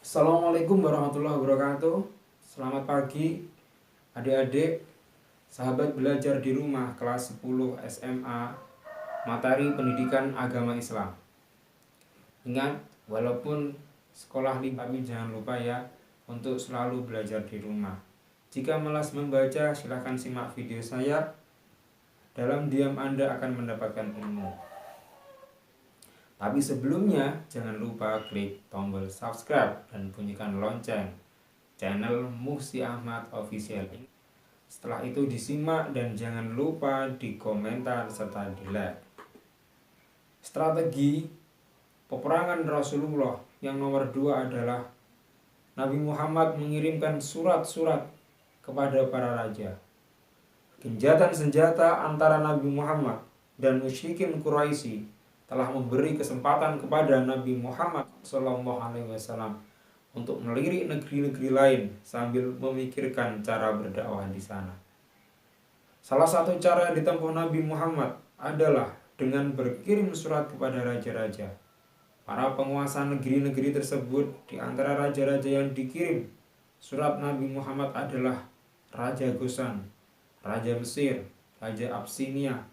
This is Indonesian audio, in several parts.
Assalamualaikum warahmatullahi wabarakatuh. Selamat pagi adik-adik, sahabat belajar di rumah kelas 10 SMA, materi pendidikan agama Islam. Ingat, walaupun sekolah kami jangan lupa ya untuk selalu belajar di rumah. Jika malas membaca, silahkan simak video saya. Dalam diam Anda akan mendapatkan ilmu. Tapi sebelumnya, jangan lupa klik tombol subscribe dan bunyikan lonceng channel Muhsi Ahmad Official. Setelah itu disimak dan jangan lupa di komentar serta di like. Strategi peperangan Rasulullah yang nomor 2 adalah Nabi Muhammad mengirimkan surat-surat kepada para raja. Genjatan senjata antara Nabi Muhammad dan musyrikin Quraisy telah memberi kesempatan kepada Nabi Muhammad SAW untuk melirik negeri-negeri lain sambil memikirkan cara berdakwah di sana. Salah satu cara yang ditempuh Nabi Muhammad adalah dengan berkirim surat kepada raja-raja. Para penguasa negeri-negeri tersebut, di antara raja-raja yang dikirim surat Nabi Muhammad adalah Raja Gosan, Raja Mesir, Raja Abysinia,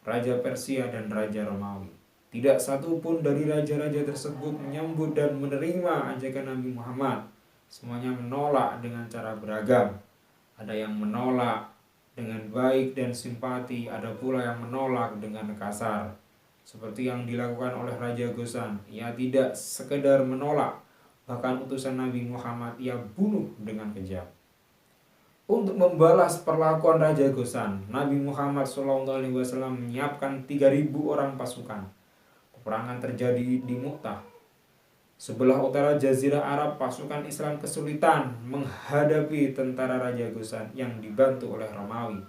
Raja Persia, dan Raja Romawi. Tidak satu pun dari raja-raja tersebut menyambut dan menerima ajakan Nabi Muhammad. Semuanya menolak dengan cara beragam. Ada yang menolak dengan baik dan simpati, ada pula yang menolak dengan kasar. Seperti yang dilakukan oleh Raja Gosan, ia tidak sekedar menolak, bahkan utusan Nabi Muhammad ia bunuh dengan kejam. Untuk membalas perlakuan Raja Gosan, Nabi Muhammad SAW menyiapkan 3.000 orang pasukan. Peperangan terjadi di Mu'tah. Sebelah utara Jazirah Arab, pasukan Islam kesulitan menghadapi tentara Raja Gosan yang dibantu oleh Romawi.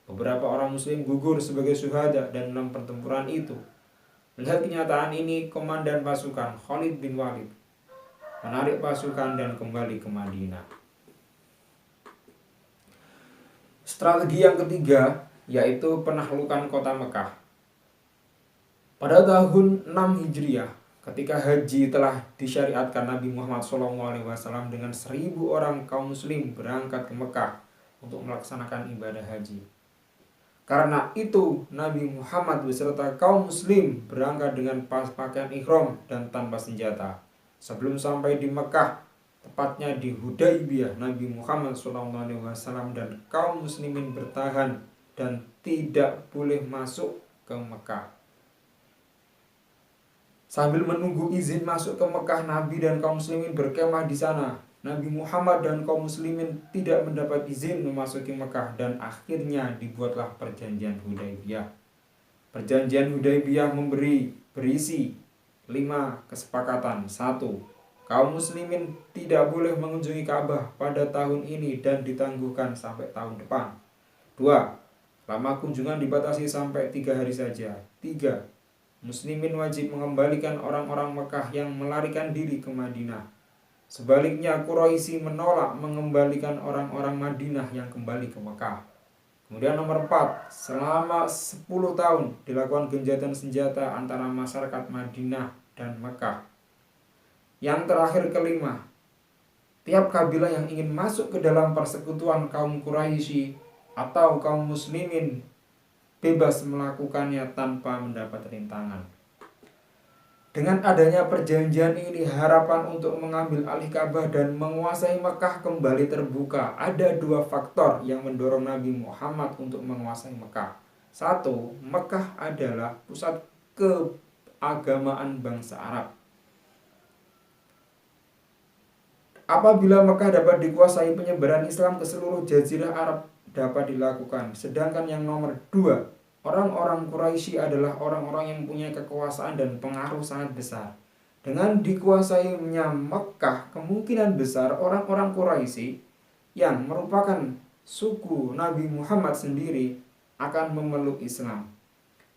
Beberapa orang Muslim gugur sebagai syuhada dan dalam pertempuran itu. Melihat kenyataan ini, komandan pasukan Khalid bin Walid menarik pasukan dan kembali ke Madinah. Strategi yang ketiga yaitu penaklukan kota Mekah. Pada tahun 6 Hijriah, ketika haji telah disyariatkan, Nabi Muhammad SAW dengan 1.000 orang kaum muslim berangkat ke Mekah untuk melaksanakan ibadah haji. Karena itu, Nabi Muhammad beserta kaum muslim berangkat dengan pakaian ihram dan tanpa senjata. Sebelum sampai di Mekah, tepatnya di Hudaybiyah, Nabi Muhammad SAW dan kaum muslimin bertahan dan tidak boleh masuk ke Mekah. Sambil menunggu izin masuk ke Mekah, Nabi dan kaum muslimin berkemah di sana. Nabi Muhammad dan kaum muslimin tidak mendapat izin memasuki Mekah dan akhirnya dibuatlah perjanjian Hudaybiyah. Perjanjian Hudaybiyah berisi 5 kesepakatan. 1. Kaum muslimin tidak boleh mengunjungi Ka'bah pada tahun ini dan ditangguhkan sampai tahun depan. 2. Lama kunjungan dibatasi sampai 3 hari saja. 3. Muslimin wajib mengembalikan orang-orang Mekah yang melarikan diri ke Madinah. Sebaliknya, Quraisy menolak mengembalikan orang-orang Madinah yang kembali ke Mekah. Kemudian nomor 4, selama 10 tahun dilakukan genjatan senjata antara masyarakat Madinah dan Mekah. Yang terakhir, kelima, tiap kabilah yang ingin masuk ke dalam persekutuan kaum Quraisy atau kaum muslimin bebas melakukannya tanpa mendapat rintangan. Dengan adanya perjanjian ini, harapan untuk mengambil alih Ka'bah dan menguasai Mekah kembali terbuka. Ada 2 faktor yang mendorong Nabi Muhammad untuk menguasai Mekah. 1. Mekah adalah pusat keagamaan bangsa Arab. Apabila Mekah dapat dikuasai, penyebaran Islam ke seluruh Jazirah Arab dapat dilakukan. Sedangkan yang nomor 2, orang-orang Quraisy adalah orang-orang yang punya kekuasaan dan pengaruh sangat besar. Dengan dikuasainya Mekah, kemungkinan besar orang-orang Quraisy yang merupakan suku Nabi Muhammad sendiri akan memeluk Islam.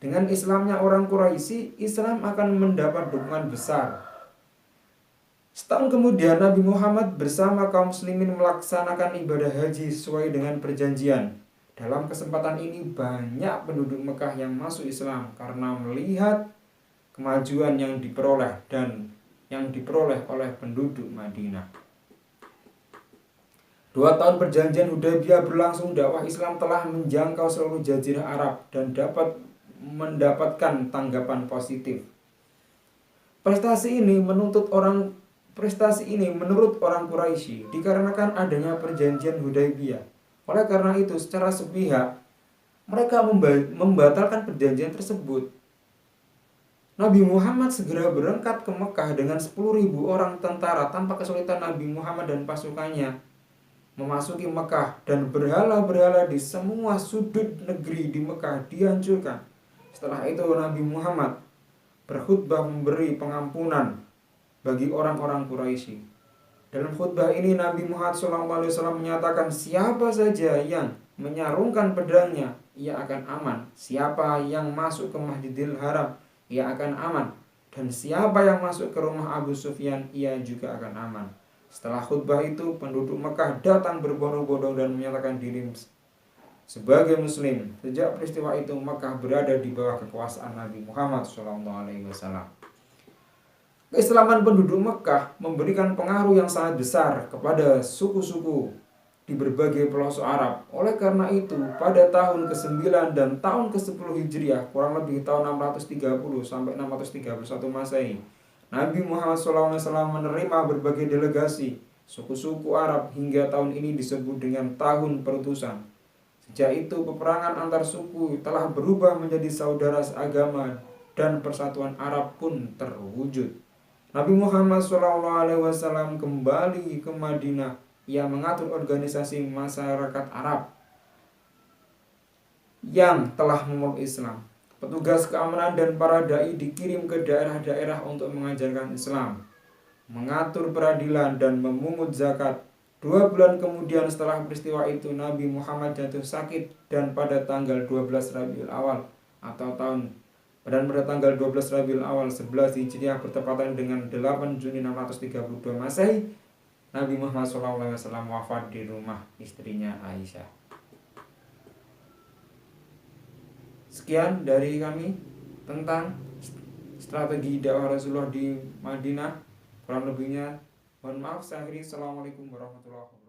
Dengan Islamnya orang Quraisy, Islam akan mendapat dukungan besar. Setahun kemudian, Nabi Muhammad bersama kaum muslimin melaksanakan ibadah haji sesuai dengan perjanjian. Dalam kesempatan ini, banyak penduduk Mekah yang masuk Islam karena melihat kemajuan yang diperoleh dan yang diperoleh oleh penduduk Madinah. 2 tahun perjanjian Hudaybiyah berlangsung, dakwah Islam telah menjangkau seluruh jazirah Arab dan dapat mendapatkan tanggapan positif. Prestasi ini menurut orang Quraisy dikarenakan adanya perjanjian Hudaybiyah. Oleh karena itu, secara sepihak mereka membatalkan perjanjian tersebut. Nabi Muhammad segera berangkat ke Mekah dengan 10.000 orang tentara. Tanpa kesulitan Nabi Muhammad dan pasukannya memasuki Mekah, dan berhala-berhala di semua sudut negeri di Mekah dihancurkan. Setelah itu Nabi Muhammad berkhutbah memberi pengampunan bagi orang-orang Quraisy. Dalam khutbah ini Nabi Muhammad SAW menyatakan, siapa saja yang menyarungkan pedangnya, ia akan aman. Siapa yang masuk ke Masjidil Haram, ia akan aman. Dan siapa yang masuk ke rumah Abu Sufyan, ia juga akan aman. Setelah khutbah itu, penduduk Mekah datang berbondong-bondong dan menyatakan diri sebagai Muslim. Sejak peristiwa itu, Mekah berada di bawah kekuasaan Nabi Muhammad SAW. Keislaman penduduk Mekah memberikan pengaruh yang sangat besar kepada suku-suku di berbagai pelosok Arab. Oleh karena itu, pada tahun ke-9 dan tahun ke-10 Hijriah, kurang lebih tahun 630 sampai 631 Masehi, Nabi Muhammad SAW menerima berbagai delegasi suku-suku Arab hingga tahun ini disebut dengan tahun perutusan. Sejak itu peperangan antar suku telah berubah menjadi saudara seagama dan persatuan Arab pun terwujud. Nabi Muhammad SAW kembali ke Madinah. Ia mengatur organisasi masyarakat Arab yang telah memeluk Islam. Petugas keamanan dan para dai dikirim ke daerah-daerah untuk mengajarkan Islam, mengatur peradilan, dan memungut zakat. 2 bulan kemudian setelah peristiwa itu, Nabi Muhammad jatuh sakit, dan pada tanggal 12 Rabiul Awal atau pada tanggal 12 Rabiul Awal 11 Hijriah bertepatan dengan 8 Juni 632 Masehi, Nabi Muhammad SAW wafat di rumah istrinya Aisyah. Sekian dari kami tentang strategi dakwah Rasulullah di Madinah. Kurang lebihnya mohon maaf. Saya akhiri. Assalamualaikum warahmatullahi wabarakatuh.